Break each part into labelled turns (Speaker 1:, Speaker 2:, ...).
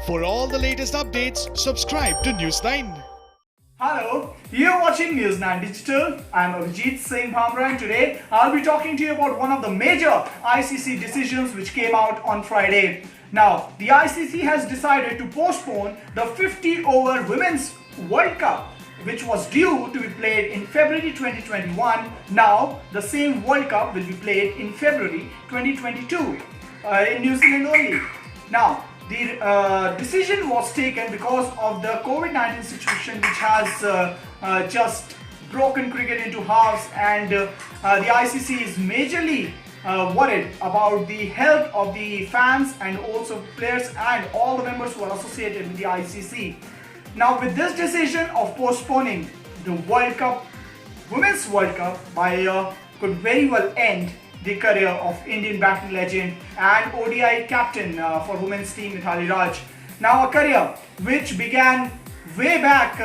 Speaker 1: For all the latest updates, subscribe to News9.
Speaker 2: Hello, you're watching News9 Digital. I'm Abhijit Singh Bhamra and today I'll be talking to you about one of the major ICC decisions which came out on Friday. Now, the ICC has decided to postpone the 50-over Women's World Cup, which was due to be played in February 2021. Now, the same World Cup will be played in February 2022 in New Zealand only. Now, the decision was taken because of the COVID-19 situation, which has just broken cricket into halves, and the ICC is majorly worried about the health of the fans and also players and all the members who are associated with the ICC. Now, with this decision of postponing the World Cup, Women's World Cup by could very well end the career of Indian batting legend and ODI captain for women's team Mithali Raj. Now, a career which began way back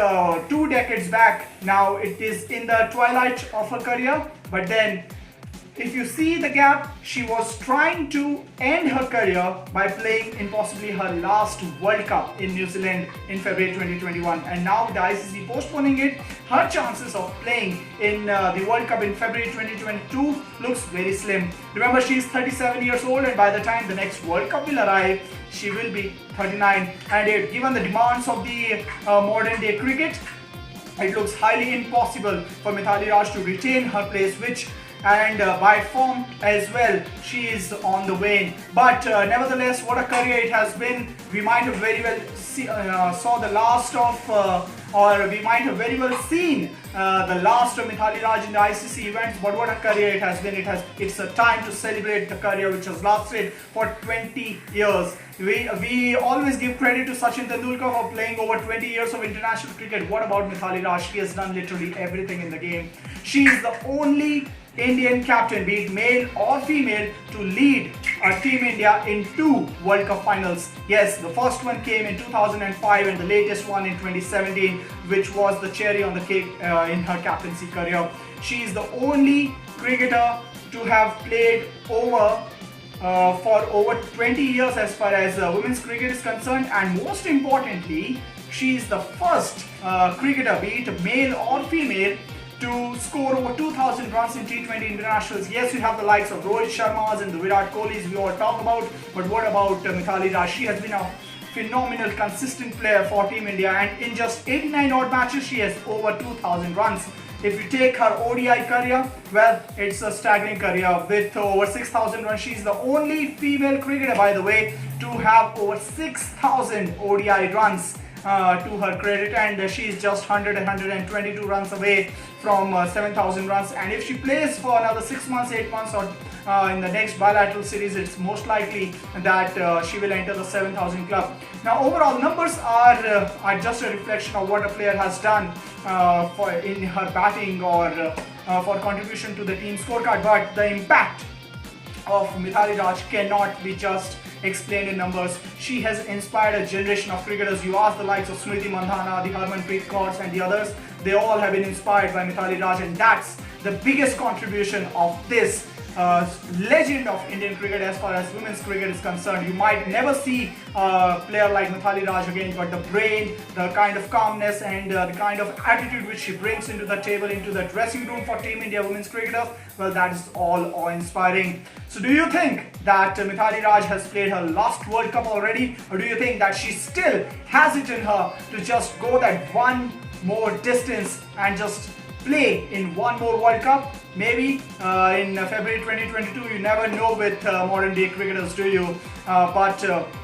Speaker 2: 2 decades back. Now it is in the twilight of her career, but then if you see the gap, she was trying to end her career by playing in possibly her last World Cup in New Zealand in February 2021, and now the ICC postponing it. Her chances of playing in the World Cup in February 2022 looks very slim. Remember, she is 37 years old, and by the time the next World Cup will arrive, she will be 39. And given the demands of the modern day cricket, it looks highly impossible for Mithali Raj to retain her place, and by form as well, she is on the wane. But nevertheless, what a career it has been. We might have very well saw the last of or we might have very well seen the last of Mithali Raj in the ICC events, but what a career it has been. It's a time to celebrate the career which has lasted for 20 years. We always give credit to Sachin Tendulkar for playing over 20 years of international cricket. What about Mithali Raj? She has done literally everything in the game. She is the only Indian captain, be it male or female, to lead Team India in 2 World Cup finals. Yes, the first one came in 2005 and the latest one in 2017, which was the cherry on the cake in her captaincy career. She is the only cricketer to have played for over 20 years as far as women's cricket is concerned, and most importantly, she is the first cricketer, be it male or female, to score over 2,000 runs in T20 internationals. Yes, you have the likes of Rohit Sharma's and the Virat Kohli's we all talk about, but what about Mithali Raj? She has been a phenomenal, consistent player for Team India, and in just 89 odd matches, she has over 2,000 runs. If you take her ODI career, well, it's a staggering career with over 6,000 runs. She's the only female cricketer, by the way, to have over 6,000 ODI runs to her credit, and she is just 122 runs away from 7,000 runs. And if she plays for another 6 months, 8 months, or in the next bilateral series, it's most likely that she will enter the 7,000 club. Now, overall numbers are just a reflection of what a player has done in her batting or for contribution to the team scorecard, but the impact of Mithali Raj cannot be just explained in numbers. She has inspired a generation of cricketers. You ask the likes of Smriti Mandhana, the Harmanpreet Kaurs and the others, they all have been inspired by Mithali Raj, and that's the biggest contribution of this legend of Indian cricket as far as women's cricket is concerned. You might never see a player like Mithali Raj again, but the brain, the kind of calmness and the kind of attitude which she brings into the table, into the dressing room for Team India women's cricketers, well, that is all awe-inspiring. So do you think that Mithali Raj has played her last World Cup already, or do you think that she still has it in her to just go that one more distance and just play in one more World Cup? Maybe in February 2022, you never know with modern day cricketers, do you? But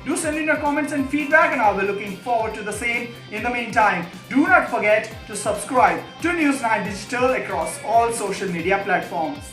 Speaker 2: do send in your comments and feedback, and I'll be looking forward to the same. In the meantime, do not forget to subscribe to News9 Digital across all social media platforms.